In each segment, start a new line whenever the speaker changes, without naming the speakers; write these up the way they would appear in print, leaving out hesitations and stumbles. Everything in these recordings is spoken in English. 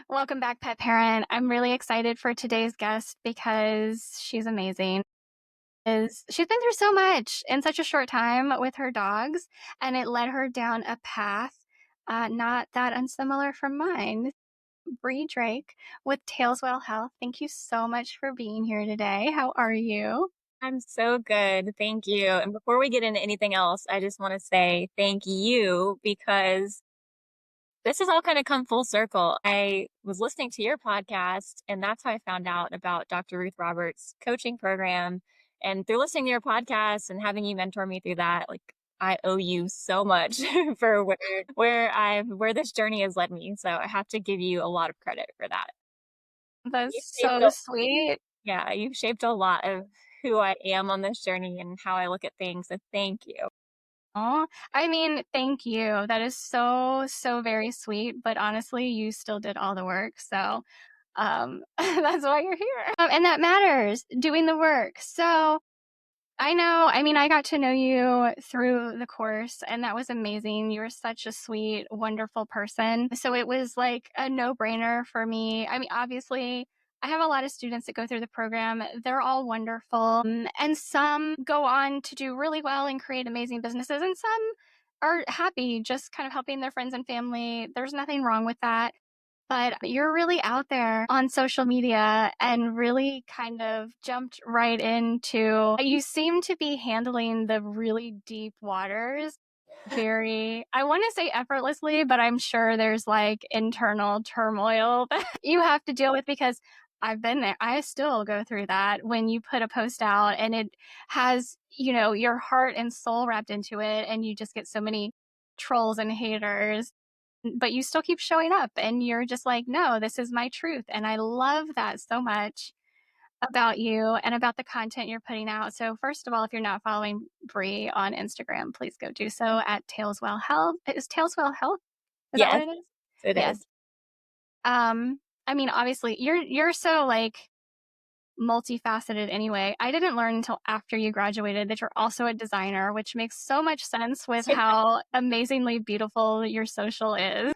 Welcome back, pet parent. I'm really excited for today's guest because she's amazing. She's been through so much in such a short time with her dogs, and it led her down a path not that unsimilar from mine. Bre Drake with Tailswell Health. Thank you so much for being here today. How are you?
I'm so good. Thank you. And before we get into anything else, I just want to say thank you because this has all kind of come full circle. I was listening to your podcast, and that's how I found out about Dr. Ruth Roberts' coaching program. And through listening to your podcast and having you mentor me through that, like I owe you so much for where this journey has led me. So I have to give you a lot of credit for that.
That's
You've shaped
so sweet.
you've shaped a lot of who I am on this journey and how I look at things. So thank you.
Oh, I mean, thank you. That is so, so very sweet. But honestly, you still did all the work. So that's why you're here. And that matters, doing the work. So I know, I mean, I got to know you through the course, and that was amazing. You were such a sweet, wonderful person. So it was like a no brainer for me. I mean, obviously, I have a lot of students that go through the program. They're all wonderful. And some go on to do really well and create amazing businesses, and some are happy just kind of helping their friends and family. There's nothing wrong with that. But you're really out there on social media and really kind of jumped right into, you seem to be handling the really deep waters very, I want to say effortlessly, but I'm sure there's like internal turmoil that you have to deal with because I've been there. I still go through that when you put a post out and it has, your heart and soul wrapped into it, and you just get so many trolls and haters, but you still keep showing up and you're just like, no, this is my truth. And I love that so much about you and about the content you're putting out. So first of all, if you're not following Bre on Instagram, please go do so at Tailswell Health. Is Tailswell Health? Is that what
Yes,
it is?
it
Yes.
is.
I mean, obviously you're so like multifaceted anyway. I didn't learn until after you graduated that you're also a designer, which makes so much sense with how amazingly beautiful your social is.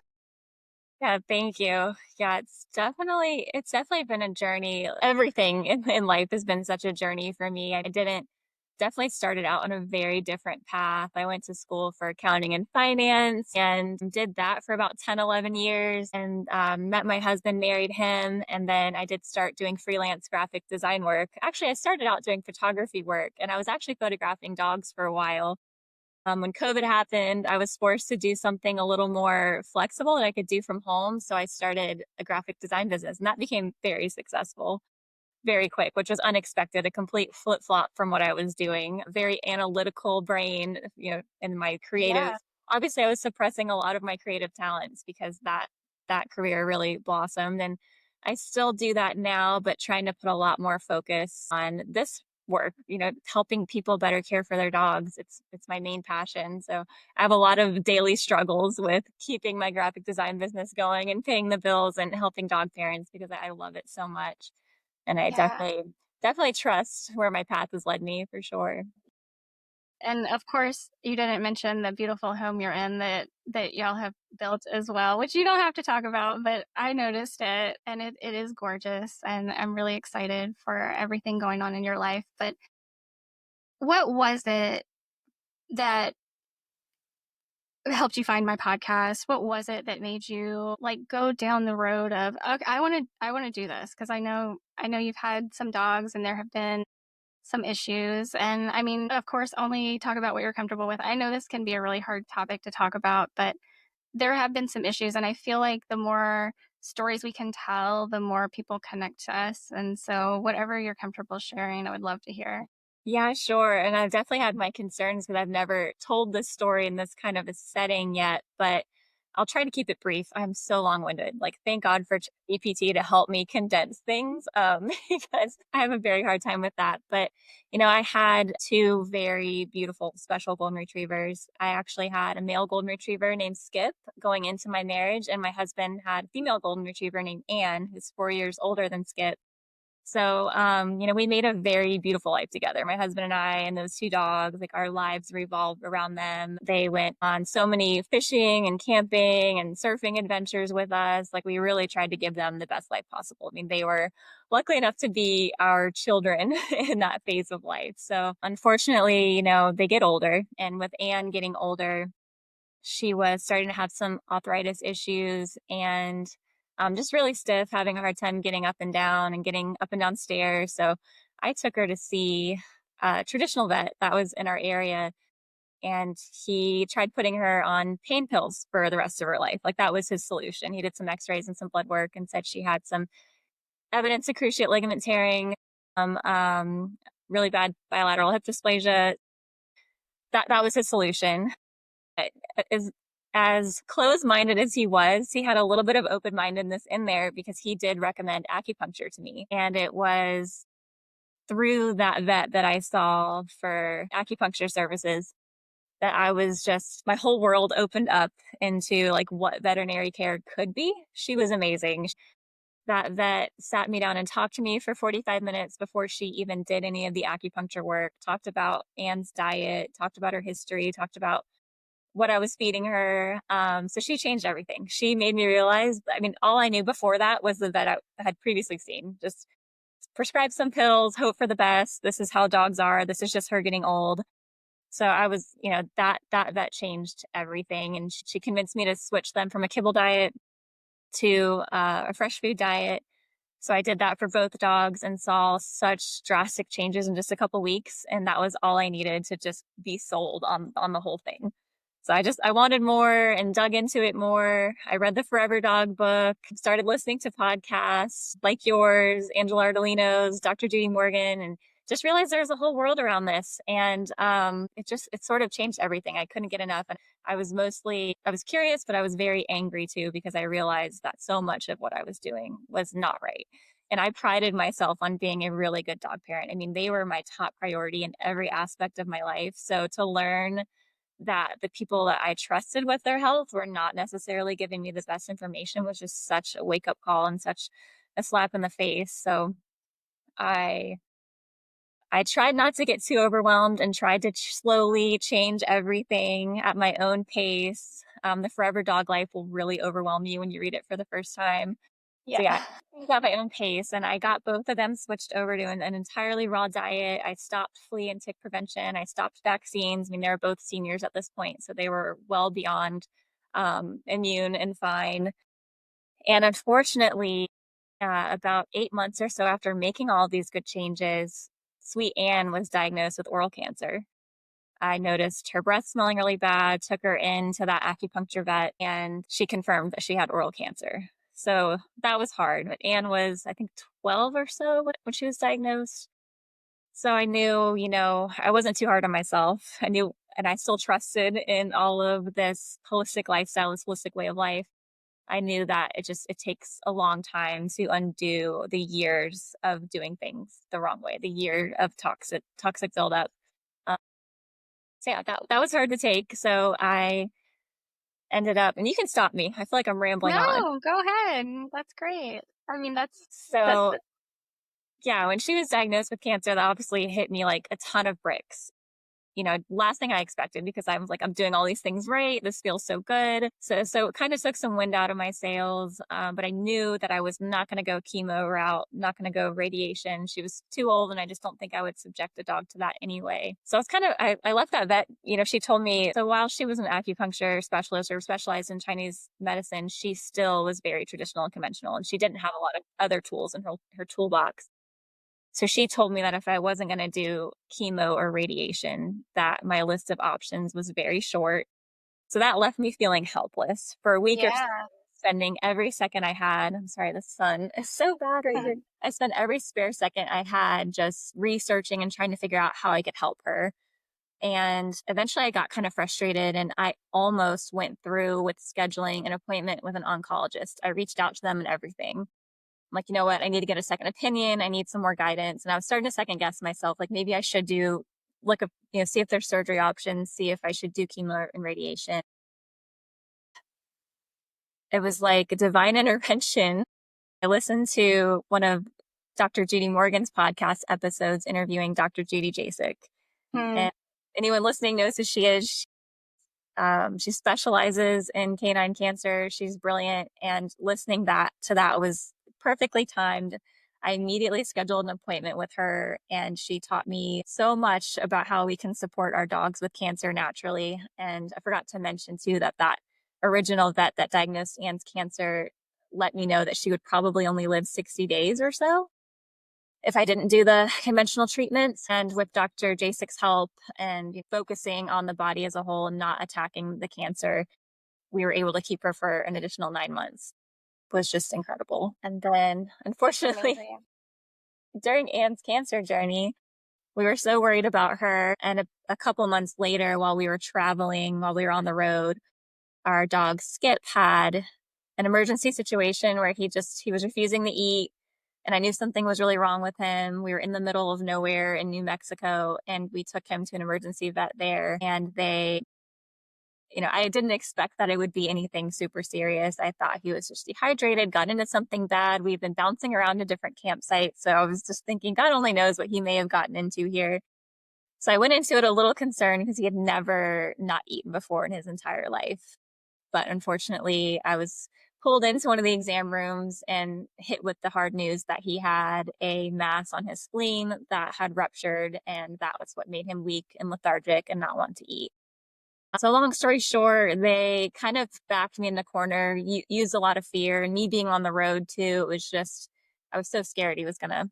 Yeah, thank you. Yeah, it's definitely been a journey. Everything in life has been such a journey for me. I didn't definitely started out on a very different path. I went to school for accounting and finance and did that for about 10, 11 years and met my husband, married him. And then I did start doing freelance graphic design work. Actually, I started out doing photography work and I was actually photographing dogs for a while. When COVID happened, I was forced to do something a little more flexible that I could do from home. So I started a graphic design business, and that became very successful very quick, which was unexpected, a complete flip flop from what I was doing. A very analytical brain, in my creative.
Yeah.
Obviously, I was suppressing a lot of my creative talents because that career really blossomed, and I still do that now, but trying to put a lot more focus on this work, helping people better care for their dogs. It's my main passion. So I have a lot of daily struggles with keeping my graphic design business going and paying the bills and helping dog parents because I love it so much. And I
Yeah.
definitely trust where my path has led me for sure.
And of course, you didn't mention the beautiful home you're in that y'all have built as well, which you don't have to talk about, but I noticed it and it is gorgeous, and I'm really excited for everything going on in your life. But what was it that helped you find my podcast? What was it that made you like go down the road of, okay, I want to do this because I know you've had some dogs and there have been some issues. And I mean, of course, only talk about what you're comfortable with. I know this can be a really hard topic to talk about, but there have been some issues. And I feel like the more stories we can tell, the more people connect to us. And so, whatever you're comfortable sharing, I would love to hear.
Yeah, sure. And I've definitely had my concerns because I've never told this story in this kind of a setting yet, but I'll try to keep it brief. I'm so long-winded. Like, thank God for GPT to help me condense things, because I have a very hard time with that. But, I had two very beautiful, special golden retrievers. I actually had a male golden retriever named Skip going into my marriage, and my husband had a female golden retriever named Anne, who's 4 years older than Skip. So, we made a very beautiful life together. My husband and I and those two dogs, like our lives revolved around them. They went on so many fishing and camping and surfing adventures with us. Like we really tried to give them the best life possible. I mean, they were lucky enough to be our children in that phase of life. So unfortunately, they get older, and with Anne getting older, she was starting to have some arthritis issues and just really stiff, having a hard time getting up and down and getting up and down stairs. So I took her to see a traditional vet that was in our area, and he tried putting her on pain pills for the rest of her life. Like that was his solution. He did some x-rays and some blood work and said she had some evidence of cruciate ligament tearing, um, um, really bad bilateral hip dysplasia. That was his solution. As as closed-minded as he was, he had a little bit of open-mindedness in there because he did recommend acupuncture to me. And it was through that vet that I saw for acupuncture services that I was just, my whole world opened up into like what veterinary care could be. She was amazing. That vet sat me down and talked to me for 45 minutes before she even did any of the acupuncture work, talked about Anne's diet, talked about her history, talked about what I was feeding her. So she changed everything. She made me realize, I mean, all I knew before that was the vet I had previously seen. Just prescribe some pills, hope for the best. This is how dogs are. This is just her getting old. So I was, that vet changed everything. And she convinced me to switch them from a kibble diet to a fresh food diet. So I did that for both dogs and saw such drastic changes in just a couple weeks. And that was all I needed to just be sold on the whole thing. So I wanted more and dug into it more. I read the Forever Dog book, started listening to podcasts like yours, Angela Ardolino's, Dr. Judy Morgan, and just realized there's a whole world around this. And it sort of changed everything. I couldn't get enough. And I was curious, but I was very angry too, because I realized that so much of what I was doing was not right. And I prided myself on being a really good dog parent. I mean, they were my top priority in every aspect of my life. So to learn that the people that I trusted with their health were not necessarily giving me the best information was just such a wake up call and such a slap in the face. So I I tried not to get too overwhelmed and tried to slowly change everything at my own pace. The Forever Dog Life will really overwhelm you when you read it for the first time.
Yeah.
So yeah, I got my own pace, and I got both of them switched over to an entirely raw diet. I stopped flea and tick prevention. I stopped vaccines. I mean, they were both seniors at this point, so they were well beyond immune and fine. And unfortunately, about 8 months or so after making all these good changes, sweet Anne was diagnosed with oral cancer. I noticed her breath smelling really bad, took her into that acupuncture vet, and she confirmed that she had oral cancer. So that was hard. But Anne was, I think, 12 or so when she was diagnosed. So I knew, I wasn't too hard on myself. I knew, and I still trusted in all of this holistic lifestyle, this holistic way of life. I knew that it takes a long time to undo the years of doing things the wrong way, the year of toxic buildup. Um, so yeah, that was hard to take. So I ended up, and you can stop me. I feel like I'm rambling on.
No, go ahead. That's great. I mean, that,
So
that
yeah, when she was diagnosed with cancer, that obviously hit me like a ton of bricks. Last thing I expected, because I was like, I'm doing all these things right. This feels so good. So it kind of took some wind out of my sails. But I knew that I was not going to go chemo route, not going to go radiation. She was too old, and I just don't think I would subject a dog to that anyway. So I left that vet. She told me, so while she was an acupuncture specialist or specialized in Chinese medicine, she still was very traditional and conventional, and she didn't have a lot of other tools in her toolbox. So she told me that if I wasn't going to do chemo or radiation, that my list of options was very short. So that left me feeling helpless for a week or so,
yeah.
spending every second I had. I'm sorry, the sun is so bad right here. I spent every spare second I had just researching and trying to figure out how I could help her. And eventually I got kind of frustrated, and I almost went through with scheduling an appointment with an oncologist. I reached out to them and everything. I'm like, you know what? I need to get a second opinion. I need some more guidance. And I was starting to second guess myself. Like maybe I should see if there's surgery options, see if I should do chemo and radiation. It was like a divine intervention. I listened to one of Dr. Judy Morgan's podcast episodes interviewing Dr. Judy Jasek.
Hmm.
And anyone listening knows who she is. She specializes in canine cancer. She's brilliant. And listening to that was perfectly timed. I immediately scheduled an appointment with her, and she taught me so much about how we can support our dogs with cancer naturally. And I forgot to mention too that original vet that diagnosed Anne's cancer let me know that she would probably only live 60 days or so if I didn't do the conventional treatments. And with Dr. Jasek's help and focusing on the body as a whole and not attacking the cancer, we were able to keep her for an additional 9 months. It was just incredible. And then, unfortunately,
Amazing.
during Anne's cancer journey, we were so worried about her. And a couple months later, while we were traveling, while we were on the road, our dog Skip had an emergency situation where he was refusing to eat. And I knew something was really wrong with him. We were in the middle of nowhere in New Mexico, and we took him to an emergency vet there. And I didn't expect that it would be anything super serious. I thought he was just dehydrated, got into something bad. We've been bouncing around to different campsites. So I was just thinking, God only knows what he may have gotten into here. So I went into it a little concerned because he had never not eaten before in his entire life. But unfortunately, I was pulled into one of the exam rooms and hit with the hard news that he had a mass on his spleen that had ruptured, and that was what made him weak and lethargic and not want to eat. So long story short, they kind of backed me in the corner, used a lot of fear, and me being on the road too, it was just, I was so scared he was gonna,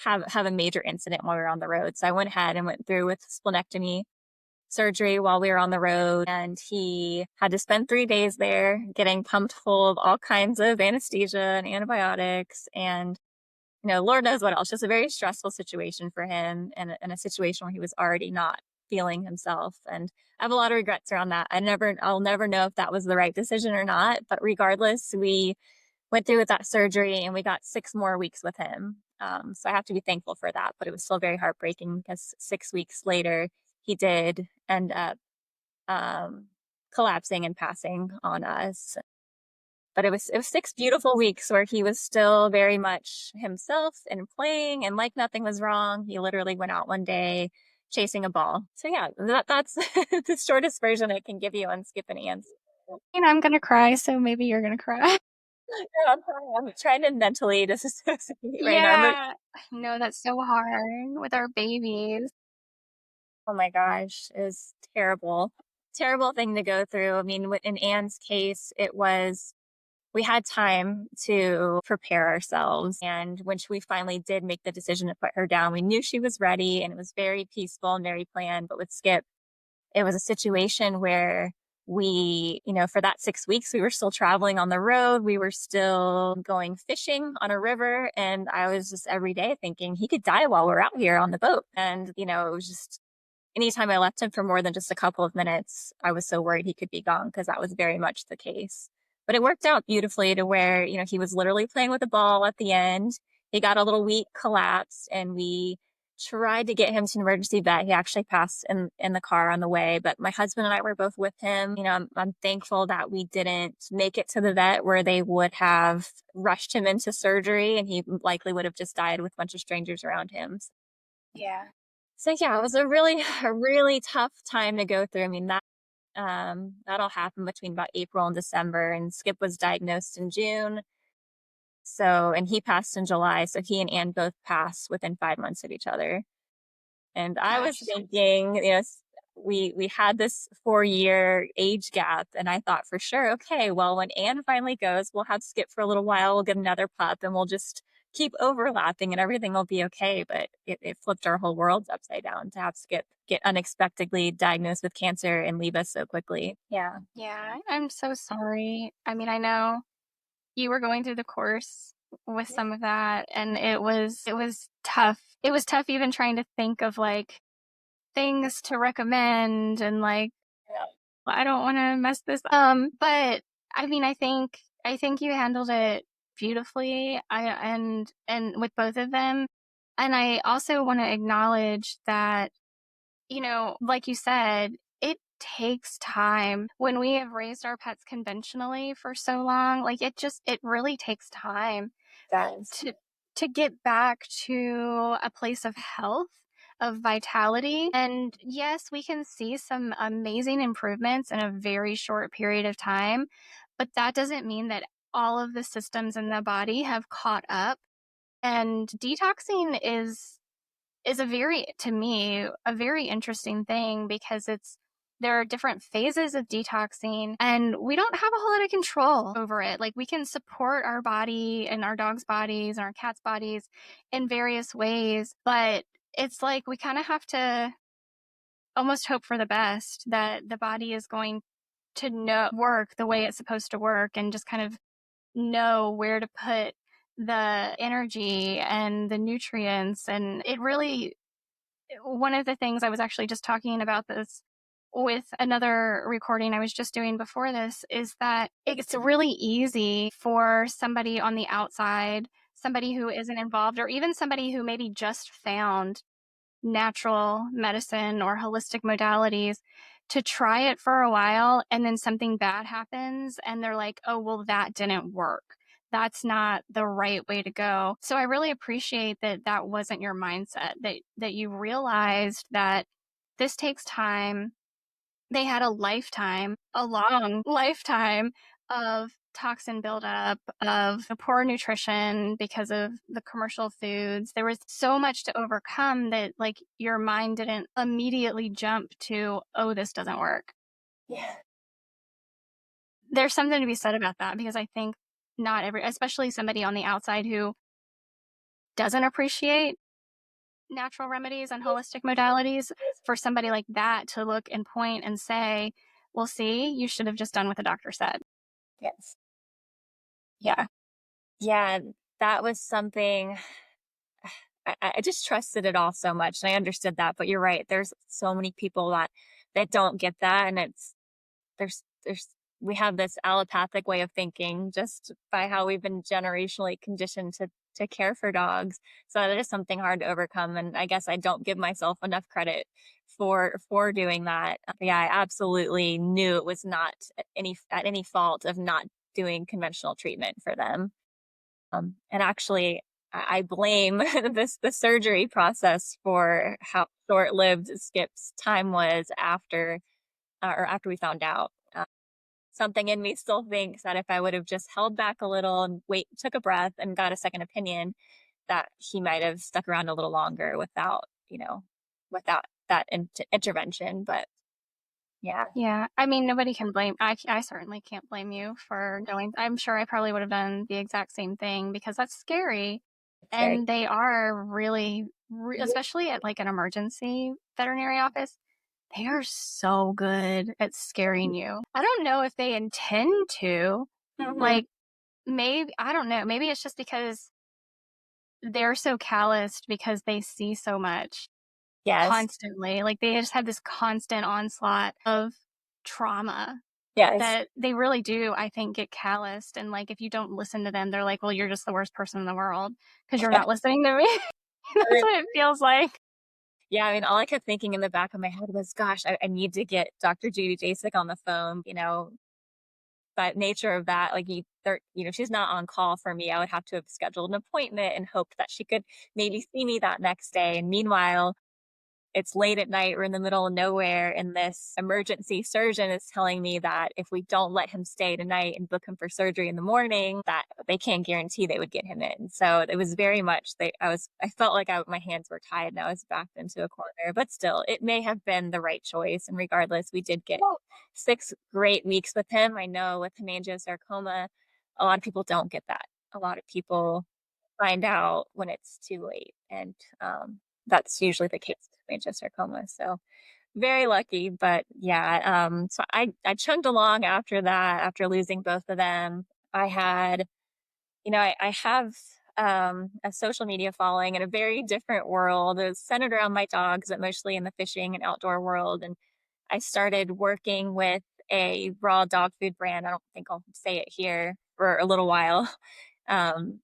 have a major incident while we were on the road. So I went ahead and went through with splenectomy surgery while we were on the road, and he had to spend 3 days there getting pumped full of all kinds of anesthesia and antibiotics and Lord knows what else. Just a very stressful situation for him, and a situation where he was already not feeling himself. And I have a lot of regrets around that. I'll never know if that was the right decision or not, but regardless, we went through with that surgery and we got 6 more weeks with him. So I have to be thankful for that, but it was still very heartbreaking because 6 weeks later, he did end up collapsing and passing on us. But it was 6 beautiful weeks where he was still very much himself and playing and like nothing was wrong. He literally went out one day chasing a ball. So yeah, that's the shortest version I can give you on Skip and Ants.
I'm gonna cry, so maybe you're gonna cry.
Yeah, I'm trying to mentally disassociate right now.
Yeah. No, that's so hard with our babies.
Oh my gosh, it was terrible. Terrible thing to go through. I mean, in Anne's case, we had time to prepare ourselves. And when we finally did make the decision to put her down, we knew she was ready and it was very peaceful and very planned. But with Skip, it was a situation where for that 6 weeks, we were still traveling on the road. We were still going fishing on a river. And I was just every day thinking he could die while we're out here on the boat. And, it was just anytime I left him for more than just a couple of minutes, I was so worried he could be gone because that was very much the case. But it worked out beautifully to where, he was literally playing with the ball at the end. He got a little weak, collapsed, and we tried to get him to an emergency vet. He actually passed in the car on the way, but my husband and I were both with him. I'm thankful that we didn't make it to the vet where they would have rushed him into surgery and he likely would have just died with a bunch of strangers around him.
Yeah.
So yeah, it was a really tough time to go through. I mean, that all happened between about April and December, and Skip was diagnosed in June. So, and he passed in July. So he and Anne both passed within 5 months of each other. And I was
Gosh.
thinking, we had this 4 year age gap, and I thought for sure, okay, well, when Anne finally goes, we'll have Skip for a little while, we'll get another pup, and we'll just keep overlapping and everything will be okay. But it flipped our whole worlds upside down to have Skip get unexpectedly diagnosed with cancer and leave us so quickly. Yeah.
Yeah, I'm so sorry. I mean, I know you were going through the course with some of that, and it was tough. It was tough even trying to think of like things to recommend and like
Yeah.
I don't want to mess this up. But I mean, I think you handled it beautifully. And with both of them, and I also want to acknowledge that like you said, it takes time. When we have raised our pets conventionally for so long, like it really takes time
Guys.
to to get back to a place of health, of vitality. And yes, we can see some amazing improvements in a very short period of time, but that doesn't mean that all of the systems in the body have caught up. And detoxing is a very, to me, a very interesting thing because there are different phases of detoxing and we don't have a whole lot of control over it. Like we can support our body and our dog's bodies and our cat's bodies in various ways, but it's like we kind of have to almost hope for the best that the body is going to know work the way it's supposed to work and just kind of know where to put the energy and the nutrients. And it really, one of the things I was actually just talking about this with another recording I was just doing before this is that it's really easy for somebody on the outside, somebody who isn't involved, or even somebody who maybe just found natural medicine or holistic modalities to try it for a while and then something bad happens and they're like, oh, well, that didn't work. That's not the right way to go. So I really appreciate that that wasn't your mindset, that you realized that this takes time. They had a lifetime, a long lifetime of toxin buildup, of poor nutrition because of the commercial foods. There was so much to overcome that, like, your mind didn't immediately jump to, oh, this doesn't work.
Yeah.
There's something to be said about that because I think not every, especially somebody on the outside who doesn't appreciate natural remedies and holistic modalities, for somebody like that to look and point and say, well, see, you should have just done what the doctor said.
Yes. Yeah. Yeah. That was something I just trusted it all so much. And I understood that. But you're right. There's so many people that don't get that. And there's we have this allopathic way of thinking just by how we've been generationally conditioned to care for dogs. So that is something hard to overcome. And I guess I don't give myself enough credit for doing that. Yeah, I absolutely knew it was not at any fault of not doing conventional treatment for them. And actually, I blame the surgery process for how short-lived Skip's time was after we found out. Something in me still thinks that if I would have just held back a little and took a breath and got a second opinion, that he might have stuck around a little longer without that intervention. But yeah,
Yeah, I mean, nobody can blame. I certainly can't blame you for going. I'm sure I probably would have done the exact same thing because that's scary,
it's very
and they are really, especially at like an emergency veterinary office. They are so good at scaring you. I don't know if they intend to.
Mhm.
Like, maybe, I don't know. Maybe it's just because they're so calloused because they see so much
Yes,
constantly. Like, they just have this constant onslaught of trauma
yes.
that they really do, I think, get calloused. And like, if you don't listen to them, they're like, well, you're just the worst person in the world because you're not listening to me. That's what it feels like.
Yeah, I mean, all I kept thinking in the back of my head was, gosh, I need to get Dr. Judy Jasek on the phone, but nature of that, like she's not on call for me. I would have to have scheduled an appointment and hoped that she could maybe see me that next day. And meanwhile, it's late at night, we're in the middle of nowhere, and this emergency surgeon is telling me that if we don't let him stay tonight and book him for surgery in the morning, that they can't guarantee they would get him in. So it was very much I felt like my hands were tied and I was backed into a corner. But still, it may have been the right choice. And regardless, we did get 6 great weeks with him. I know with hemangiosarcoma, a lot of people don't get that. A lot of people find out when it's too late. And that's usually the case with hemangiosarcoma. So very lucky, but yeah. So I chugged along after that, after losing both of them. I had, I have a social media following in a very different world. It's centered around my dogs, but mostly in the fishing and outdoor world. And I started working with a raw dog food brand. I don't think I'll say it here for a little while. Um,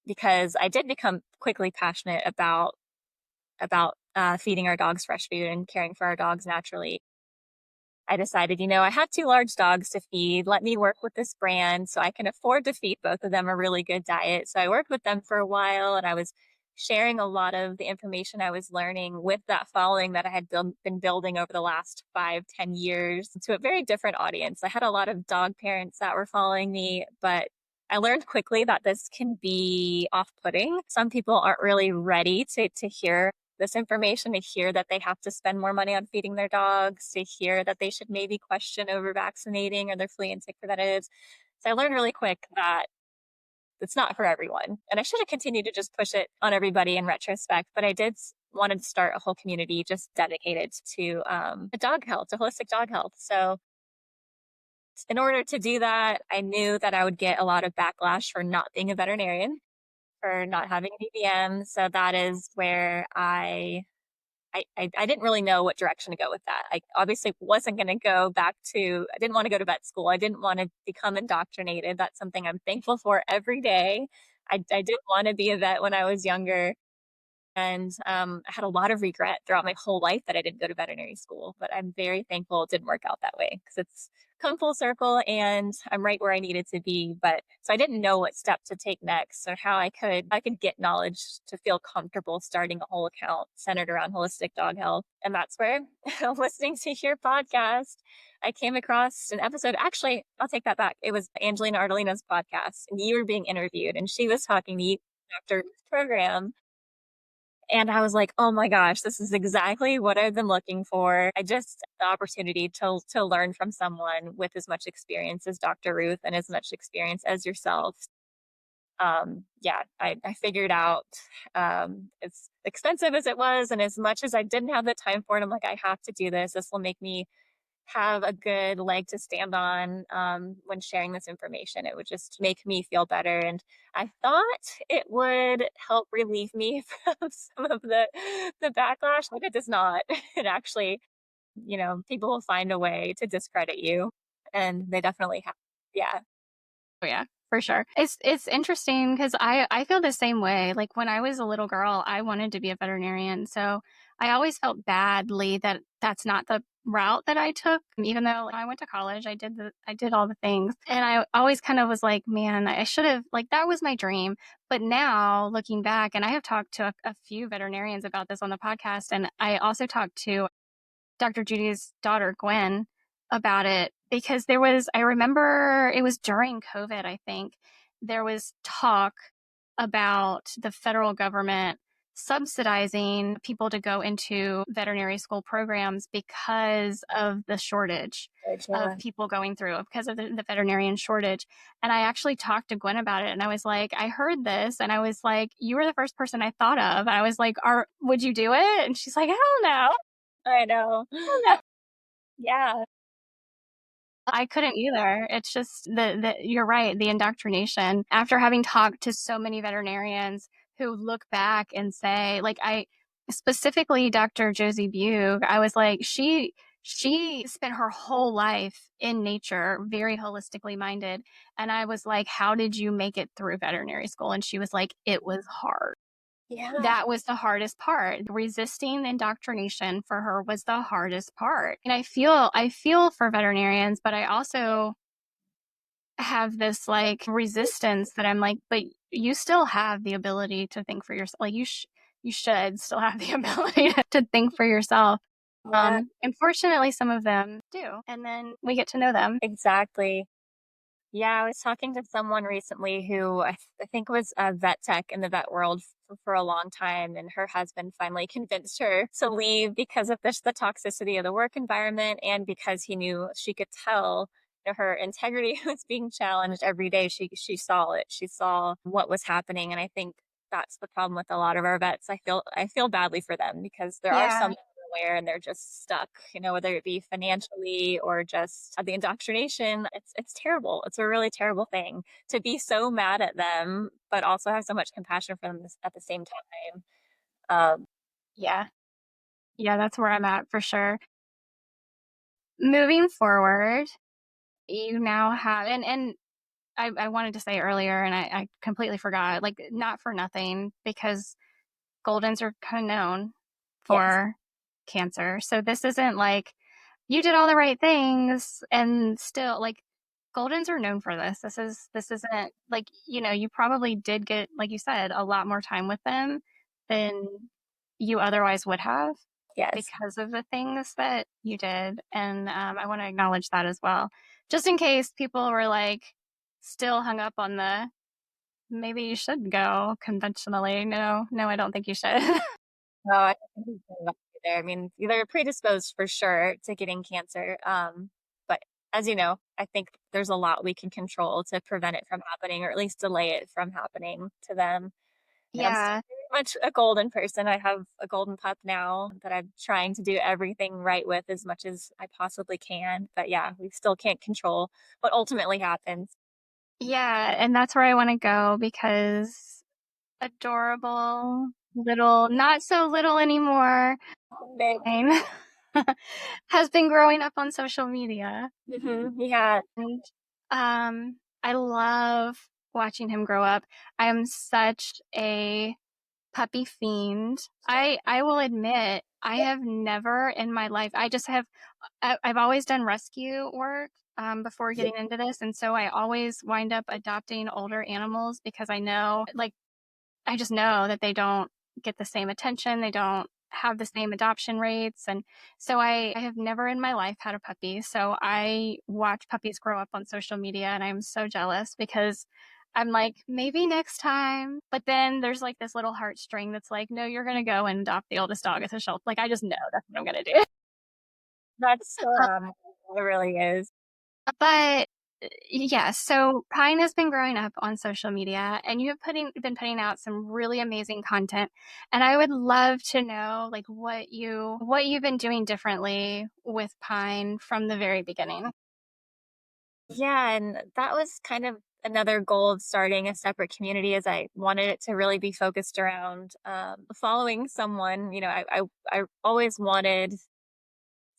because I did become quickly passionate about feeding our dogs fresh food and caring for our dogs naturally. I decided, I have two large dogs to feed. Let me work with this brand so I can afford to feed both of them a really good diet. So I worked with them for a while, and I was sharing a lot of the information I was learning with that following that I had been building over the last 5, 10 years to a very different audience. I had a lot of dog parents that were following me, but I learned quickly that this can be off-putting. Some people aren't really ready to hear this information, to hear that they have to spend more money on feeding their dogs, to hear that they should maybe question over vaccinating or their flea and tick preventatives. So I learned really quick that it's not for everyone. And I should have continued to just push it on everybody in retrospect, but I did wanted to start a whole community just dedicated to dog health, to holistic dog health. So in order to do that, I knew that I would get a lot of backlash for not being a veterinarian, for not having an EVM. So that is where I didn't really know what direction to go with that. I obviously wasn't going to go back to, I didn't want to go to vet school. I didn't want to become indoctrinated. That's something I'm thankful for every day. I didn't want to be a vet when I was younger. And I had a lot of regret throughout my whole life that I didn't go to veterinary school, but I'm very thankful it didn't work out that way because it's come full circle and I'm right where I needed to be. But so I didn't know what step to take next or how I could get knowledge to feel comfortable starting a whole account centered around holistic dog health. And that's where listening to your podcast, I came across an episode. Actually, I'll take that back. It was Angelina Ardolino's podcast, and you were being interviewed, and she was talking to you after program. And I was like, oh my gosh, this is exactly what I've been looking for. I just the opportunity to learn from someone with as much experience as Dr. Ruth and as much experience as yourself. Yeah, I figured out as expensive as it was, and as much as I didn't have the time for it, I'm like, I have to do this. This will make me have a good leg to stand on when sharing this information. It would just make me feel better. And I thought it would help relieve me from some of the backlash, but it does not. It actually, people will find a way to discredit you. And they definitely have. Yeah.
Oh yeah, for sure. It's interesting because I feel the same way. Like when I was a little girl, I wanted to be a veterinarian. So I always felt badly that that's not the route that I took. Even though I went to college, I did all the things. And I always kind of was like, man, I should have like that was my dream. But now looking back, and I have talked to a few veterinarians about this on the podcast, and I also talked to Dr. Judy's daughter, Gwen, about it because I remember it was during COVID, I think, there was talk about the federal government subsidizing people to go into veterinary school programs because of the shortage
Yeah.
of people going through because of the veterinarian shortage. And I actually talked to Gwen about it and I was like, I heard this and I was like, you were the first person I thought of. And I was like, would you do it? And she's like, hell no.
I know.
Hell no.
Yeah.
I couldn't either. It's just you're right, the indoctrination. After having talked to so many veterinarians who look back and say, like I specifically Dr. Josie Bugh, I was like, she spent her whole life in nature, very holistically minded. And I was like, how did you make it through veterinary school? And she was like, it was hard.
Yeah.
That was the hardest part. Resisting the indoctrination for her was the hardest part. And I feel for veterinarians, but I also have this like resistance that I'm like, but you still have the ability to think for yourself. Like you should still have the ability to think for yourself.
Yeah.
Unfortunately, some of them do, and then we get to know them.
Exactly. Yeah, I was talking to someone recently who I think was a vet tech in the vet world for a long time, and her husband finally convinced her to leave because of the toxicity of the work environment, and because he knew she could tell her integrity was being challenged every day. She saw it. She saw what was happening, and I think that's the problem with a lot of our vets. I feel badly for them because there are
Yeah.
some where and they're just stuck, whether it be financially or just the indoctrination. It's terrible. It's a really terrible thing to be so mad at them, but also have so much compassion for them at the same time. Um,
Yeah. Yeah, that's where I'm at for sure. Moving forward, you now have and I wanted to say earlier and I completely forgot, like not for nothing because Goldens are kind of known
yes,
for cancer. So this isn't like you did all the right things and still like Goldens are known for this. This isn't like, you probably did get, like you said, a lot more time with them than you otherwise would have
Yes.
because of the things that you did. And I want to acknowledge that as well. Just in case people were like still hung up on the maybe you should go conventionally. No, no, I don't think you should.
No, I don't think he's gonna be there. I mean, they're predisposed for sure to getting cancer. But as you know, I think there's a lot we can control to prevent it from happening, or at least delay it from happening to them. And I'm still
Yeah.
very much a golden person. I have a golden pup now that I'm trying to do everything right with as much as I possibly can. But yeah, we still can't control what ultimately happens.
Yeah, and that's where I want to go because adorable little, not so little anymore,
They,
Jane has been growing up on social media.
yeah,
And I love watching him grow up. I am such a puppy fiend. I will admit, I have never in my life, I've always done rescue work before getting into this. And so I always wind up adopting older animals because I just know that they don't get the same attention. They don't have the same adoption rates. And so I have never in my life had a puppy. So I watch puppies grow up on social media and I'm so jealous because I'm like, maybe next time. But then there's like this little heartstring that's like, no, you're going to go and adopt the oldest dog at the shelter. Like, I just know that's what I'm going to do.
that's so it really is.
But yeah, so Pine has been growing up on social media and you have been putting out some really amazing content. And I would love to know like what you've been doing differently with Pine from the very beginning.
Yeah, and that was kind of another goal of starting a separate community as I wanted it to really be focused around following someone. I always wanted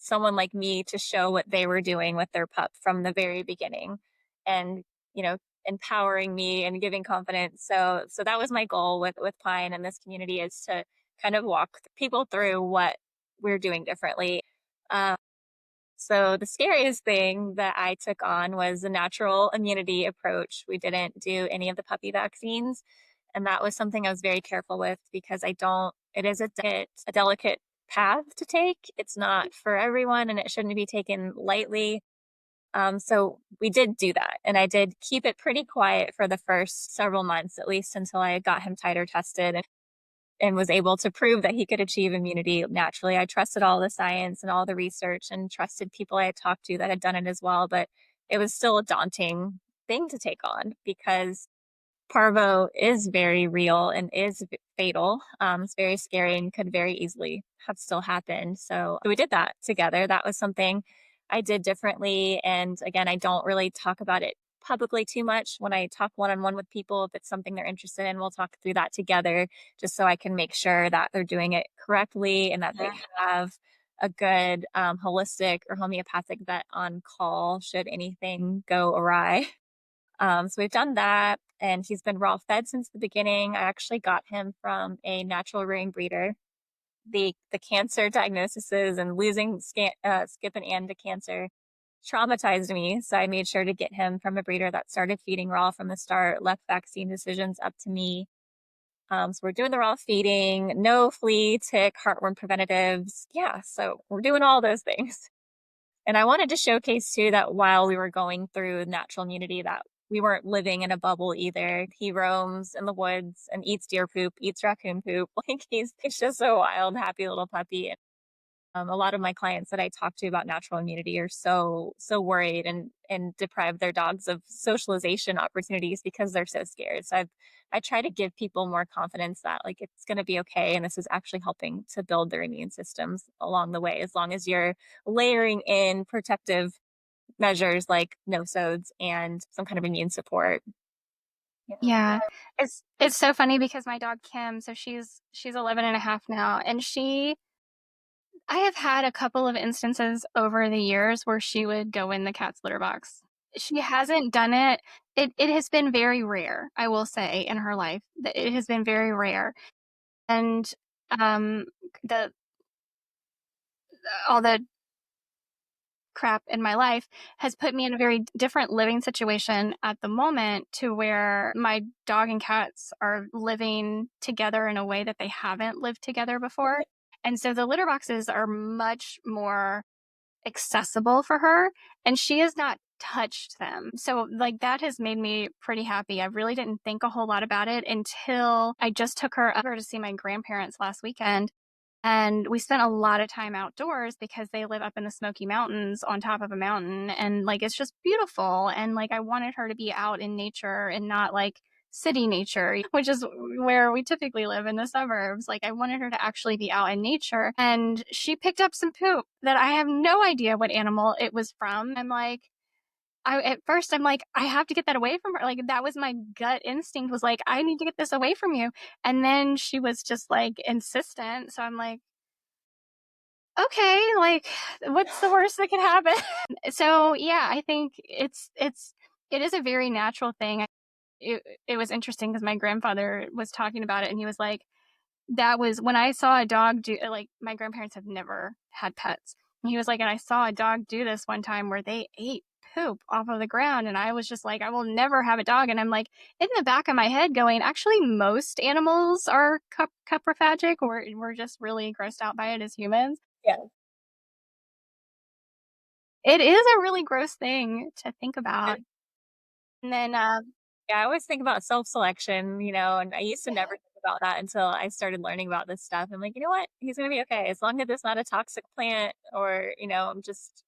someone like me to show what they were doing with their pup from the very beginning and, you know, empowering me and giving confidence. So that was my goal with Pine and this community is to kind of walk people through what we're doing differently. Um, so the scariest thing that I took on was a natural immunity approach. We didn't do any of the puppy vaccines. And that was something I was very careful with because it is a delicate path to take. It's not for everyone and it shouldn't be taken lightly. So we did do that. And I did keep it pretty quiet for the first several months, at least until I got him titer tested and was able to prove that he could achieve immunity naturally. I trusted all the science and all the research and trusted people I had talked to that had done it as well. But it was still a daunting thing to take on because parvo is very real and is fatal. It's very scary and could very easily have still happened. So we did that together. That was something I did differently. And again, I don't really talk about it publicly too much. When I talk one on one with people, if it's something they're interested in, we'll talk through that together just so I can make sure that they're doing it correctly and that they have a good holistic or homeopathic vet on call should anything go awry. So we've done that, and he's been raw fed since the beginning. I actually got him from a natural rearing breeder. The cancer diagnoses and losing Skip and Ann to cancer traumatized me, so I made sure to get him from a breeder that started feeding raw from the start, left vaccine decisions up to me. So we're doing the raw feeding, no flea, tick, heartworm preventatives. Yeah, so we're doing all those things. And I wanted to showcase too that while we were going through natural immunity, that we weren't living in a bubble either. He roams in the woods and eats deer poop, eats raccoon poop. Like he's just a wild, happy little puppy. A lot of my clients that I talk to about natural immunity are so worried and deprive their dogs of socialization opportunities because they're so scared. So I try to give people more confidence that like it's going to be okay, and this is actually helping to build their immune systems along the way, as long as you're layering in protective measures like no-sodes and some kind of immune support. Yeah.
Yeah. It's so funny because my dog Kim, so she's 11 and a half now, and I have had a couple of instances over the years where she would go in the cat's litter box. She hasn't done it. It has been very rare, I will say, in her life. It has been very rare. And um the all the crap in my life has put me in a very different living situation at the moment to where my dog and cats are living together in a way that they haven't lived together before. And so the litter boxes are much more accessible for her, and she has not touched them. So like that has made me pretty happy. I really didn't think a whole lot about it until I just took her up to see my grandparents last weekend. And we spent a lot of time outdoors because they live up in the Smoky Mountains on top of a mountain. And like, it's just beautiful. And like, I wanted her to be out in nature and not like city nature, which is where we typically live in the suburbs. Like, I wanted her to actually be out in nature. And she picked up some poop that I have no idea what animal it was from. I'm like, at first I'm like, I have to get that away from her. Like that was my gut instinct was like, I need to get this away from you. And then she was just like insistent. So I'm like, okay, like what's the worst that could happen? So yeah, I think it is a very natural thing. It was interesting because my grandfather was talking about it and he was like, that was when I saw a dog do like my grandparents have never had pets. And he was like, and I saw a dog do this one time where they ate poop off of the ground. And I was just like, I will never have a dog. And I'm like, in the back of my head going, actually, most animals are coprophagic. We're just really grossed out by it as humans.
Yeah.
It is a really gross thing to think about. And then,
Yeah, I always think about self-selection, and I used to never think about that until I started learning about this stuff. I'm like, you know what? He's gonna be okay as long as it's not a toxic plant or, I'm just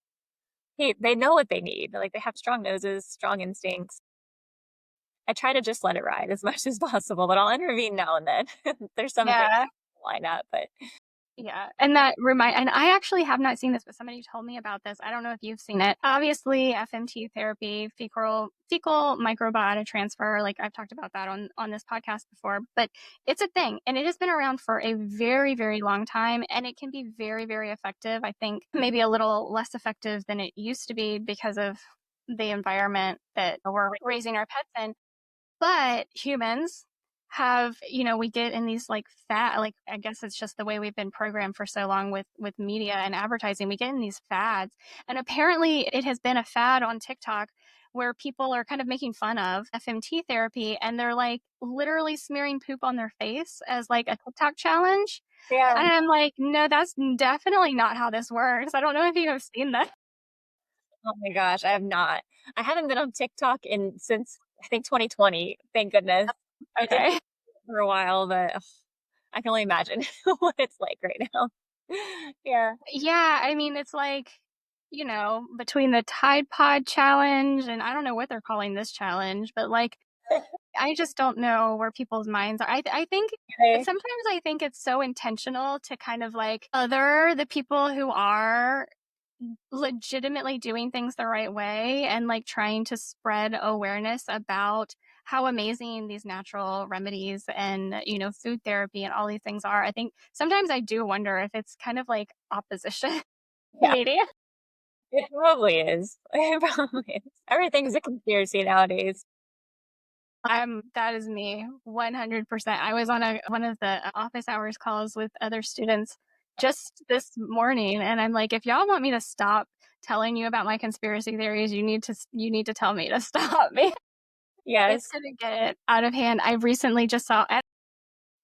hey, they know what they need. Like they have strong noses, strong instincts. I try to just let it ride as much as possible, but I'll intervene now and then. There's some things
yeah,
that line up, but
yeah, and I actually have not seen this, but somebody told me about this. I don't know if you've seen it. Obviously, FMT therapy, fecal microbiota transfer, like I've talked about that on this podcast before, but it's a thing and it has been around for a very, very long time and it can be very, very effective. I think maybe a little less effective than it used to be because of the environment that we're raising our pets in. But humans have, we get in these like like I guess it's just the way we've been programmed for so long with media and advertising. We get in these fads. And apparently it has been a fad on TikTok where people are kind of making fun of FMT therapy and they're like literally smearing poop on their face as like a TikTok challenge.
yeah.
And I'm like, no, that's definitely not how this works. I don't know if you have seen that.
Oh my gosh, I have not. I haven't been on TikTok since I think 2020. Thank goodness. I did
Okay.
for a while, but ugh, I can only imagine what it's like right now. Yeah.
Yeah, I mean, it's like, between the Tide Pod challenge and I don't know what they're calling this challenge, but like, I just don't know where people's minds are. I think
Okay.
sometimes I think it's so intentional to kind of like other the people who are legitimately doing things the right way and like trying to spread awareness about how amazing these natural remedies and food therapy and all these things are. I think sometimes I do wonder if it's kind of like opposition
Yeah,
media.
it probably is. It probably is. Everything's a conspiracy nowadays.
That is me 100%. I was on one of the office hours calls with other students just this morning and I'm like, if y'all want me to stop telling you about my conspiracy theories, you need to tell me to stop me. It's
Yes.
gonna get out of hand. I recently just saw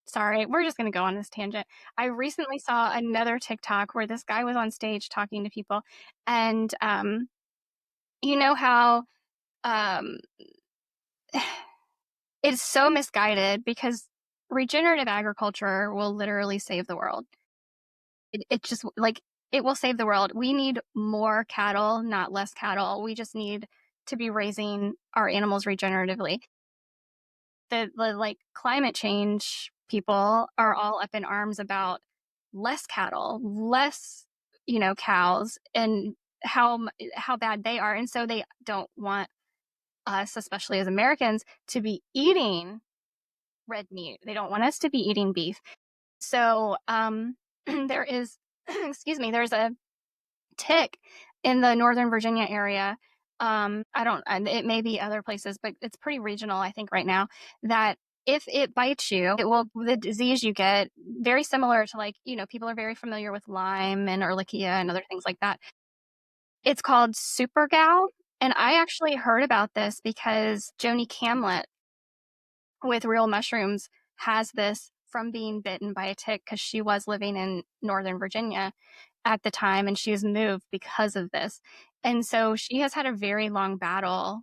sorry, we're just gonna go on this tangent. I recently saw another TikTok where this guy was on stage talking to people and you know how um it's so misguided because regenerative agriculture will literally save the world. It just like it will save the world. We need more cattle, not less cattle. We just need to be raising our animals regeneratively. The like climate change people are all up in arms about less cattle, less, cows and how bad they are. And so they don't want us, especially as Americans, to be eating red meat. They don't want us to be eating beef. So there is, excuse me, there's a tick in the Northern Virginia area. I don't, and it may be other places, but it's pretty regional, I think, right now, that if it bites you, the disease you get, very similar to like, people are very familiar with Lyme and Ehrlichia and other things like that. It's called Supergal, and I actually heard about this because Joni Camlet with Real Mushrooms has this from being bitten by a tick because she was living in Northern Virginia at the time and she was moved because of this. And so she has had a very long battle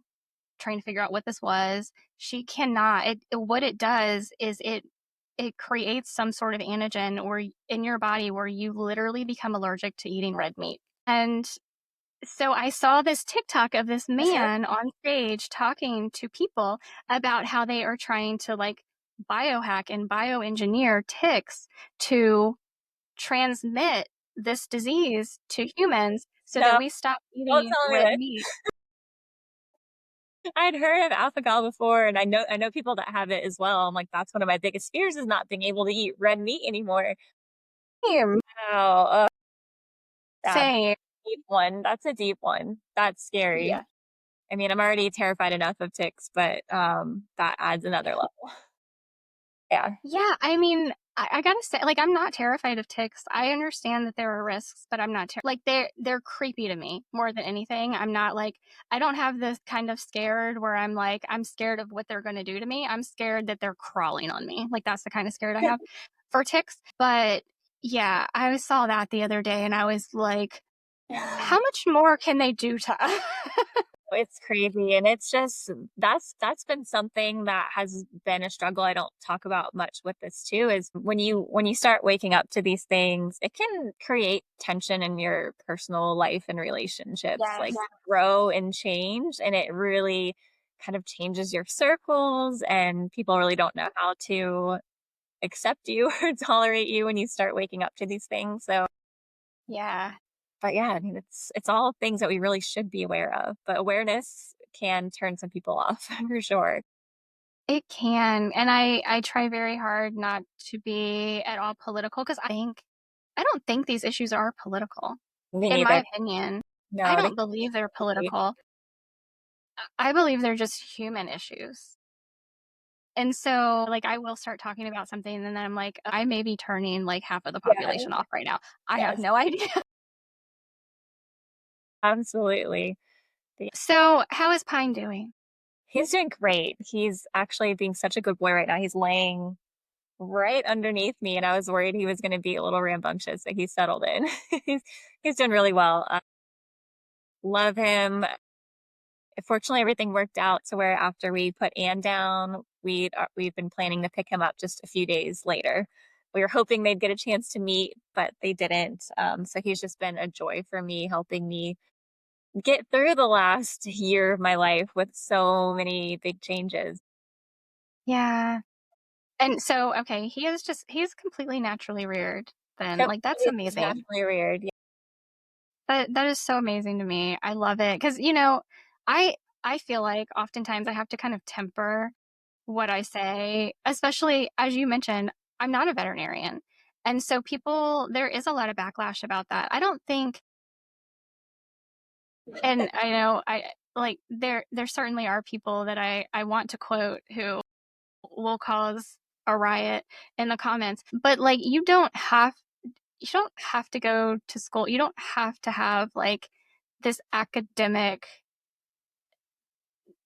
trying to figure out what this was. She cannot. What it does is it creates some sort of antigen or in your body where you literally become allergic to eating red meat. And so I saw this TikTok of this man on stage talking to people about how they are trying to like biohack and bioengineer ticks to transmit this disease to humans so that
No,
we stop
don't
eating
tell me
red
that.
meat.
I'd heard of alpha-gal before, and I know people that have it as well. I'm like, that's one of my biggest fears is not being able to eat red meat anymore.
Same.
Oh, yeah,
Same.
deep one. That's a deep one. That's scary.
Yeah.
I mean, I'm already terrified enough of ticks, but that adds another level. Yeah.
Yeah, I mean, I gotta say, like, I'm not terrified of ticks. I understand that there are risks, but I'm not like they're creepy to me more than anything. I'm not like I don't have this kind of scared where I'm like I'm scared of what they're gonna do to me. I'm scared that they're crawling on me. Like that's the kind of scared I have for ticks. But yeah, I saw that the other day and I was like, how much more can they do to us?
It's crazy, and it's just that's been something that has been a struggle I don't talk about much with this too, is when you start waking up to these things, it can create tension in your personal life and relationships, like
Yes.
grow and change, and it really kind of changes your circles, and people really don't know how to accept you or tolerate you when you start waking up to these things. So
Yeah.
but yeah, I mean, it's all things that we really should be aware of, but awareness can turn some people off for sure.
It can, and I try very hard not to be at all political because I don't think these issues are political,
Me
in my
neither.
opinion. I
No, they
don't believe they're
can't be.
political. I believe they're just human issues. And so, like, I will start talking about something, and then I'm like, I may be turning like half of the
Yeah,
population off right now. I have
yes,
no idea.
absolutely. The
So, how is Pine doing?
He's doing great. He's actually being such a good boy right now. He's laying right underneath me, and I was worried he was gonna be a little rambunctious, but he's settled in. He's he's doing really well. Love him. Fortunately, everything worked out to where after we put Anne down, we've been planning to pick him up just a few days later. We were hoping they'd get a chance to meet, but they didn't. So he's just been a joy for me, helping me get through the last year of my life with so many big changes.
Yeah. And so, okay, he's completely naturally reared then. Like that's
Completely
amazing.
naturally weird.
That is so amazing to me. I love it because you know, I I feel like oftentimes I have to kind of temper what I say, especially as you mentioned, I'm not a veterinarian. And so people there is a lot of backlash about that. I don't think and I know I like there certainly are people that I want to quote who will cause a riot in the comments. But like you don't have to go to school. You don't have to have like this academic,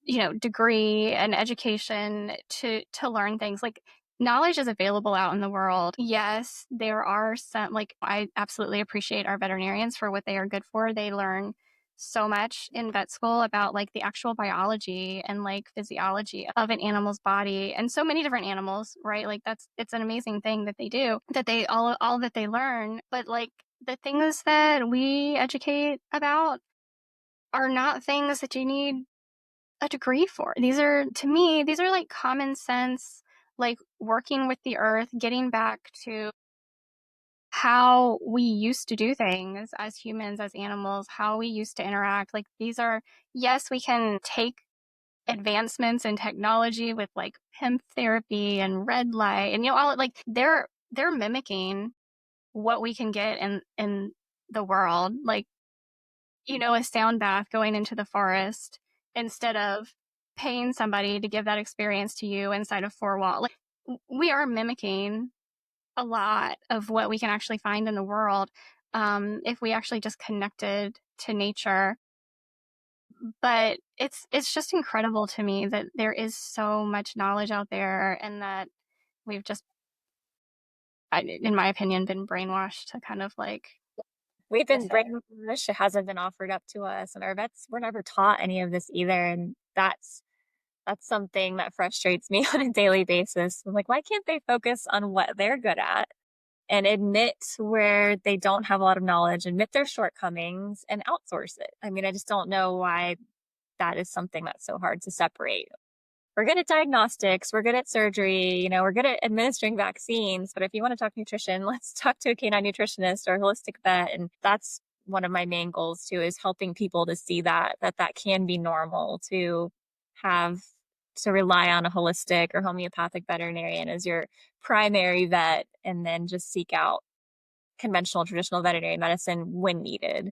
you know, degree and education to learn things. Like knowledge is available out in the world. Yes, there are some like I absolutely appreciate our veterinarians for what they are good for. They learn so much in vet school about like the actual biology and like physiology of an animal's body and so many different animals, right? Like that's it's an amazing thing that they do, that they all that they learn, but like the things that we educate about are not things that you need a degree for. These are, to me, these are like common sense, like working with the earth, getting back to how we used to do things as humans, as animals, how we used to interact. Like these are, yes, we can take advancements in technology with like hemp therapy and red light and you know all like they're mimicking what we can get in the world. Like you know, a sound bath going into the forest instead of paying somebody to give that experience to you inside of four wall. Like we are mimicking a lot of what we can actually find in the world if we actually just connected to nature. But it's just incredible to me that there is so much knowledge out there and that we've just, in my opinion, been brainwashed to kind of like
We've
miss
been
it.
brainwashed, it hasn't been offered up to us, and our vets were never taught any of this either, and that's something that frustrates me on a daily basis. I'm like, why can't they focus on what they're good at and admit where they don't have a lot of knowledge, admit their shortcomings, and outsource it? I mean, I just don't know why that is something that's so hard to separate. We're good at diagnostics, we're good at surgery, we're good at administering vaccines. But if you want to talk nutrition, let's talk to a canine nutritionist or a holistic vet. And that's one of my main goals too, is helping people to see that can be normal to have to rely on a holistic or homeopathic veterinarian as your primary vet, and then just seek out conventional traditional veterinary medicine when needed.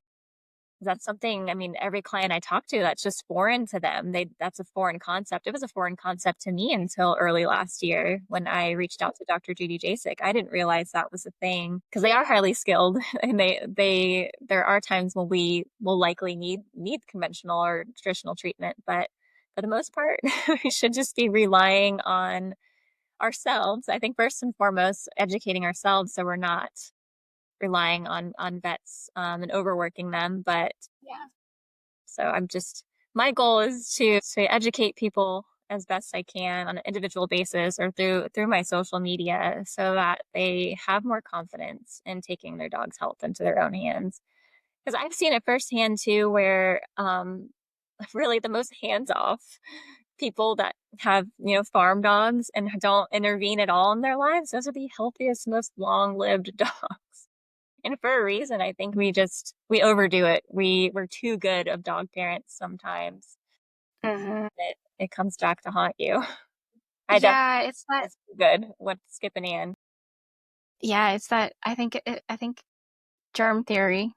That's something, I mean, every client I talk to, that's just foreign to them. That's a foreign concept. It was a foreign concept to me until early last year when I reached out to Dr. Judy Jasek. I didn't realize that was a thing because they are highly skilled and there are times when we will likely need conventional or traditional treatment, but for the most part, we should just be relying on ourselves. I think first and foremost, educating ourselves so we're not relying on vets and overworking them. But
Yeah.
so my goal is to educate people as best I can on an individual basis or through my social media so that they have more confidence in taking their dog's health into their own hands. Because I've seen it firsthand too, where really the most hands off people that have farm dogs and don't intervene at all in their lives, those are the healthiest, most long lived dogs. And for a reason. I think we overdo it. We're too good of dog parents sometimes.
Hmm.
It comes back to haunt you. I definitely
Yeah, it's that.
was too good with Skip and Ann.
Yeah, it's that. I think germ theory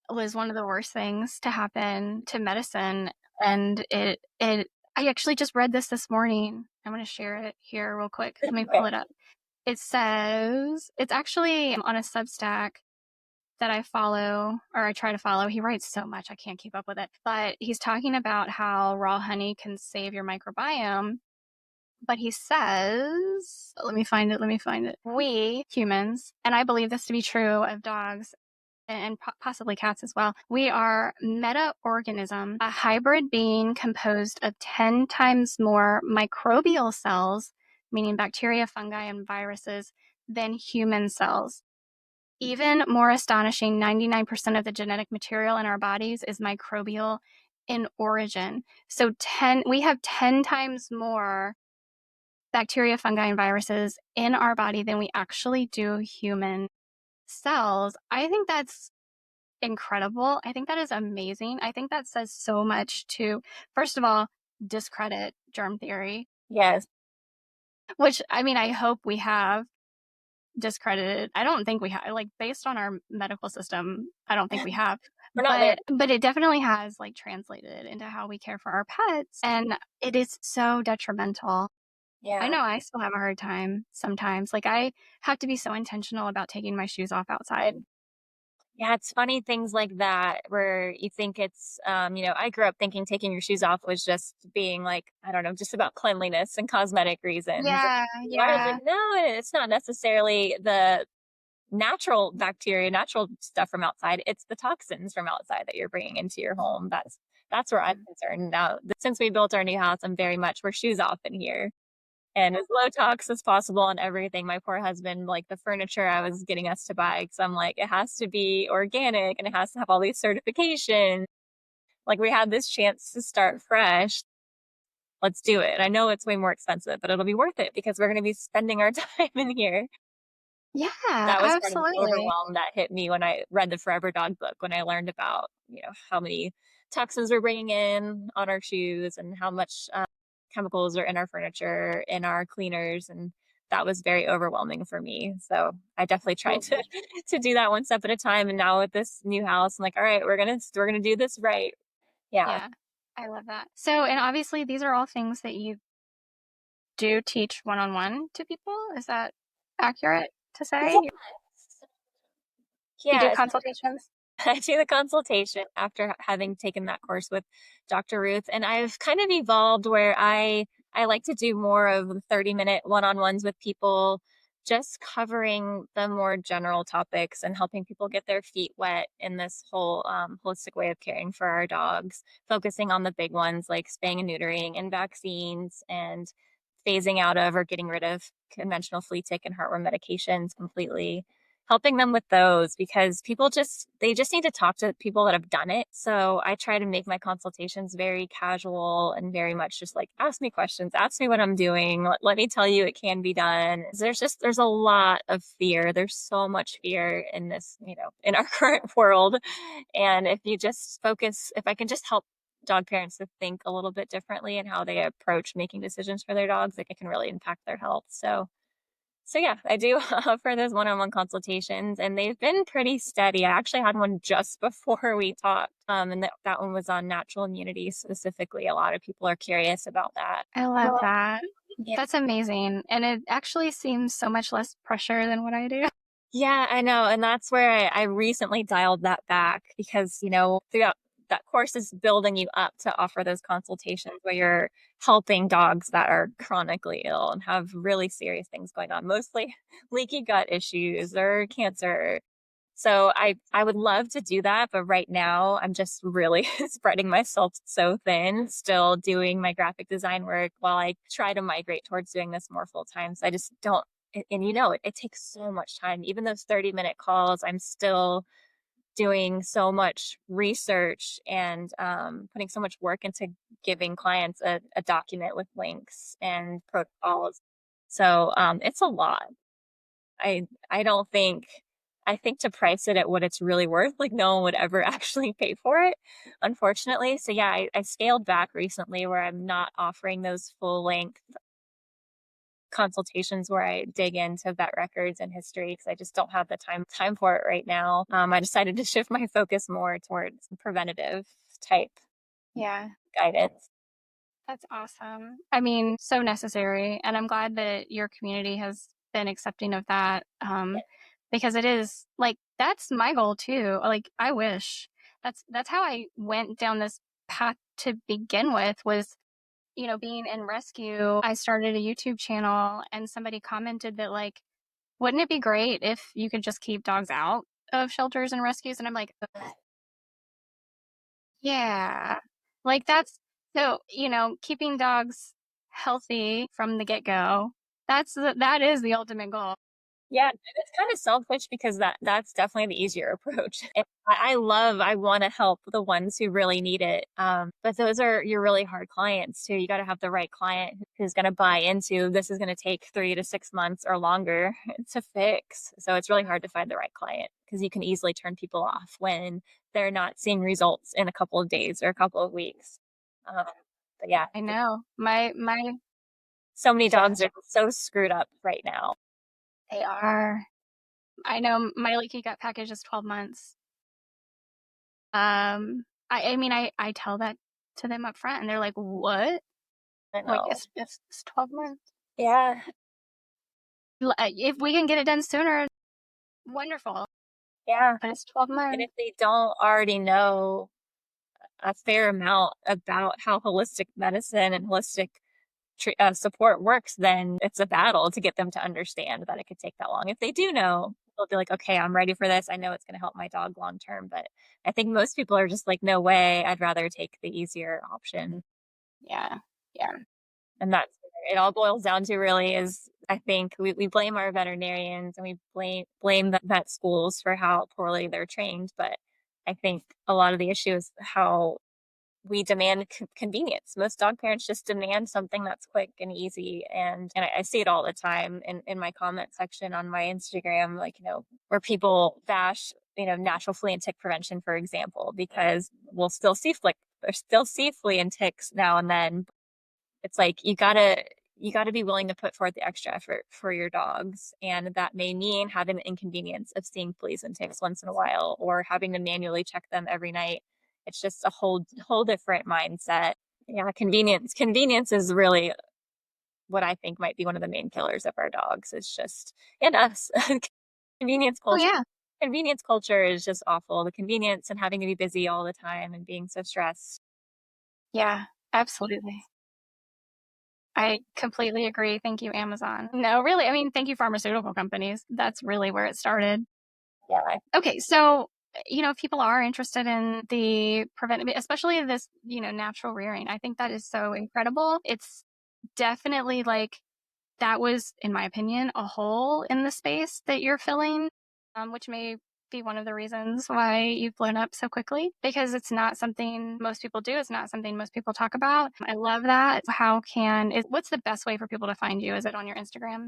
was one of the worst things to happen to medicine, and it. I actually just read this morning. I'm going to share it here real quick. Let me pull
Okay.
it up. It says it's actually on a Substack that I follow or I try to follow. He writes so much, I can't keep up with it. But he's talking about how raw honey can save your microbiome. But he says, let me find it. We humans, and I believe this to be true of dogs and possibly cats as well, we are meta-organism, a hybrid being composed of 10 times more microbial cells, meaning bacteria, fungi, and viruses, than human cells. Even more astonishing, 99% of the genetic material in our bodies is microbial in origin. So we have 10 times more bacteria, fungi, and viruses in our body than we actually do human cells. I think that's incredible. I think that is amazing. I think that says so much to, first of all, discredit germ theory,
Yes.
which I mean, I hope we have discredited. I don't think we have, like, based on our medical system, I don't think we have.
We're not there.
But it definitely has like translated into how we care for our pets, and it is so detrimental. I
Yeah.
know I still have a hard time sometimes. Like I have to be so intentional about taking my shoes off outside.
Yeah, it's funny things like that where you think I grew up thinking taking your shoes off was just being like, I don't know, just about cleanliness and cosmetic reasons.
Yeah,
I was like,
yeah.
no, it's not necessarily the natural bacteria, natural stuff from outside. It's the toxins from outside that you're bringing into your home. That's where I'm concerned now. Since we built our new house, I'm very much we're shoes off in here and as low tox as possible on everything. My poor husband, like the furniture I was getting us to buy, because I'm like, it has to be organic and it has to have all these certifications. Like we had this chance to start fresh. Let's do it. I know it's way more expensive, but it'll be worth it because we're going to be spending our time in here.
Yeah,
That was part of the
absolutely.
overwhelm that hit me when I read the Forever Dog book, when I learned about, how many toxins we're bringing in on our shoes and how much chemicals are in our furniture, in our cleaners. And that was very overwhelming for me. So I definitely tried to do that one step at a time. And now with this new house, I'm like, all right, we're gonna do this right. Yeah.
Yeah, I love that. So, and obviously, these are all things that you do teach one on one to people. Is that accurate to say?
Yes.
You do
Yes.
consultations?
I do the consultation after having taken that course with Dr. Ruth. And I've kind of evolved where I like to do more of 30-minute one-on-ones with people, just covering the more general topics and helping people get their feet wet in this whole holistic way of caring for our dogs, focusing on the big ones like spaying and neutering and vaccines and phasing out of or getting rid of conventional flea tick and heartworm medications completely, helping them with those because people just they just need to talk to people that have done it. So I try to make my consultations very casual and very much just like ask me questions, ask me what I'm doing, let me tell you it can be done. There's a lot of fear. There's so much fear in this, in our current world. And if you just focus, if I can just help dog parents to think a little bit differently and how they approach making decisions for their dogs, like it can really impact their health. So yeah, I do offer those one-on-one consultations, and they've been pretty steady. I actually had one just before we talked, and that one was on natural immunity specifically. A lot of people are curious about that.
I love
Well,
that.
yeah.
That's amazing. And it actually seems so much less pressure than what I do.
Yeah, I know. And that's where I recently dialed that back because, throughout that course is building you up to offer those consultations where you're helping dogs that are chronically ill and have really serious things going on, mostly leaky gut issues or cancer. So I would love to do that, but right now I'm just really spreading myself so thin, still doing my graphic design work while I try to migrate towards doing this more full time. So I just don't, and it takes so much time. Even those 30-minute calls, I'm still doing so much research and putting so much work into giving clients a document with links and protocols. So it's a lot. I don't think I think to price it at what it's really worth, like no one would ever actually pay for it, unfortunately. So yeah, I scaled back recently where I'm not offering those full length consultations where I dig into vet records and history because I just don't have the time for it right now. I decided to shift my focus more towards preventative type
Yeah,
guidance.
that's awesome. I mean, so necessary. And I'm glad that your community has been accepting of that. Because it is like, that's my goal too. Like, I wish that's how I went down this path to begin with was, being in rescue. I started a YouTube channel and somebody commented that, like, wouldn't it be great if you could just keep dogs out of shelters and rescues? And I'm like, yeah, like that's so, keeping dogs healthy from the get go. That is the ultimate goal.
Yeah, and it's kind of selfish because that's definitely the easier approach. And I want to help the ones who really need it. But those are your really hard clients too. You got to have the right client who's going to buy into this is going to take 3 to 6 months or longer to fix. So it's really hard to find the right client because you can easily turn people off when they're not seeing results in a couple of days or a couple of weeks. But yeah,
I know. My
so many
Yeah,
dogs are so screwed up right now.
they are. I know my leaky gut package is 12 months. I mean, I tell that to them up front, and they're like, "What?"
I
Like,
know.
it's 12 months.
Yeah.
If we can get it done sooner, wonderful.
Yeah.
But it's 12
And
months.
if they don't already know a fair amount about how holistic medicine and holistic support works, then it's a battle to get them to understand that it could take that long. If they do know, they'll be like, okay, I'm ready for this. I know it's going to help my dog long term. But I think most people are just like, no way. I'd rather take the easier option.
Yeah, yeah.
And that's what it all boils down to really is I think we blame our veterinarians and we blame the vet schools for how poorly they're trained. But I think a lot of the issue is how we demand convenience. Most dog parents just demand something that's quick and easy. And I see it all the time in my comment section on my Instagram, like, where people bash, natural flea and tick prevention, for example, because we'll still see flea and ticks now and then. It's like you gotta be willing to put forth the extra effort for your dogs. And that may mean having the inconvenience of seeing fleas and ticks once in a while or having to manually check them every night. It's just a whole different mindset. Yeah, Convenience is really what I think might be one of the main killers of our dogs. It's just and us. Convenience
Oh
culture.
yeah.
convenience culture is just awful. The convenience and having to be busy all the time and being so stressed.
Yeah, absolutely. I completely agree. Thank you, Amazon. No, really, I mean, thank you, pharmaceutical companies. That's really where it started.
Yeah.
Okay, so, if people are interested in the preventative, especially this, natural rearing, I think that is so incredible. It's definitely like that was, in my opinion, a hole in the space that you're filling, which may be one of the reasons why you've blown up so quickly because it's not something most people do. It's not something most people talk about. I love that. What's the best way for people to find you? Is it on your Instagram?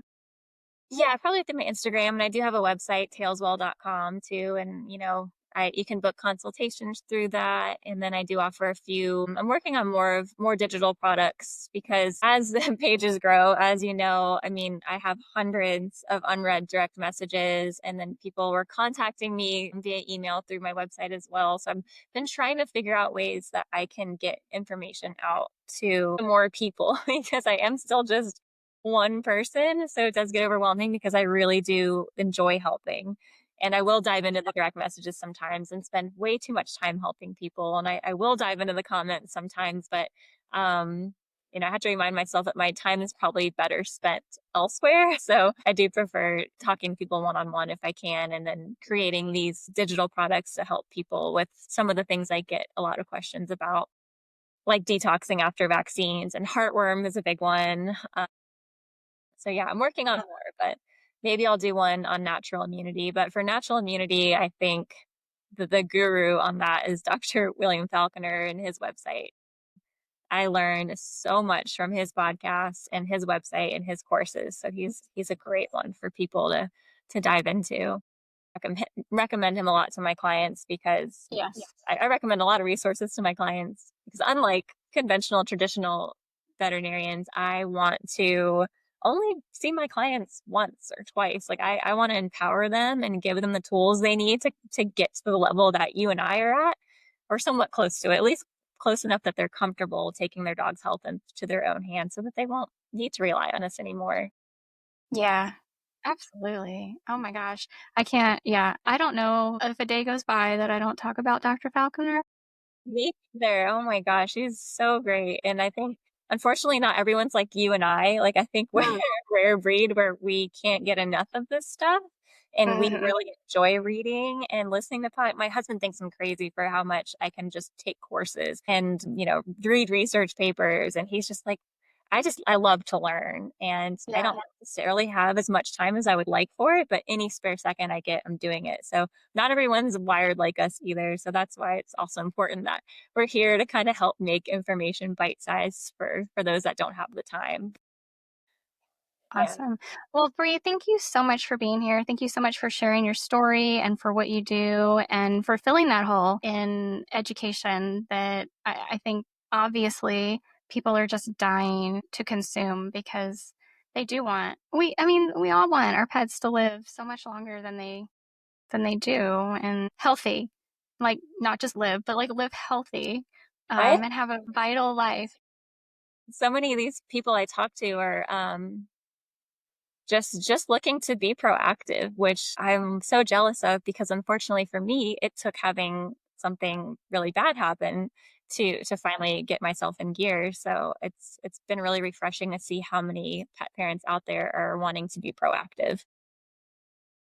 Yeah, probably through my Instagram, and I do have a website, taleswell.com too, and, you can book consultations through that, and then I do offer a few I'm working on more digital products because as the pages grow, as you know, I mean, I have hundreds of unread direct messages, and then people were contacting me via email through my website as well, so I've been trying to figure out ways that I can get information out to more people because I am still just one person. So it does get overwhelming because I really do enjoy helping. And I will dive into the direct messages sometimes and spend way too much time helping people. And I will dive into the comments sometimes, but um, I have to remind myself that my time is probably better spent elsewhere. So I do prefer talking to people one on one if I can, and then creating these digital products to help people with some of the things I get a lot of questions about, like detoxing after vaccines, and heartworm is a big one. So yeah, I'm working on more, but maybe I'll do one on natural immunity. But for natural immunity, I think the guru on that is Dr. William Falconer and his website. I learned so much from his podcast and his website and his courses. So he's a great one for people to dive into. Recommend him a lot to my clients because
Yes.
I recommend a lot of resources to my clients because unlike conventional traditional veterinarians, I want to only see my clients once or twice. Like I want to empower them and give them the tools they need to get to the level that you and I are at, or somewhat close to it, at least close enough that they're comfortable taking their dog's health into their own hands so that they won't need to rely on us anymore.
Yeah, absolutely. Oh my gosh. I can't, yeah. I don't know if a day goes by that I don't talk about Dr. Falconer.
Me either. Oh my gosh, he's so great. And I think, unfortunately, not everyone's like you and I. Like, I think we're
Mm.
a rare breed where we can't get enough of this stuff. And we
Mhm.
really enjoy reading and listening to my husband thinks I'm crazy for how much I can just take courses and, read research papers. And he's just like, I love to learn, and I
Yeah.
don't necessarily have as much time as I would like for it, but any spare second I get, I'm doing it. So not everyone's wired like us either. So that's why it's also important that we're here to kind of help make information bite-sized for those that don't have the time. Yeah.
Awesome. Well, Bree, thank you so much for being here. Thank you so much for sharing your story and for what you do and for filling that hole in education that I think obviously people are just dying to consume because they do I mean, we all want our pets to live so much longer than they do and healthy. Like not just live, but like live healthy,
I
and have a vital life.
so many of these people I talk to are just looking to be proactive, which I'm so jealous of because unfortunately for me, it took having something really bad happen to finally get myself in gear. So it's been really refreshing to see how many pet parents out there are wanting to be proactive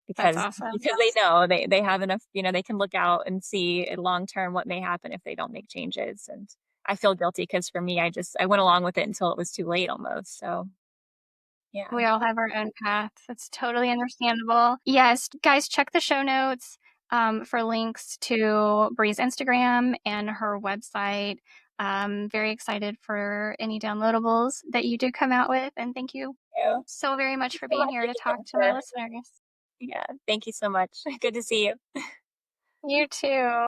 That's
because
awesome.
because they know they have enough, they can look out and see long term what may happen if they don't make changes. And I feel guilty because for me, I went along with it until it was too late almost. So yeah.
We all have our own paths. It's totally understandable. Yes, guys, check the show notes for links to Bree's Instagram and her website. Very excited for any downloadables that you do come out with. And thank you
You.
so very much
Thank
for
you so
being
much
here to talk
again
to my
for
listeners.
yeah, thank you so much. Good to see you.
You too.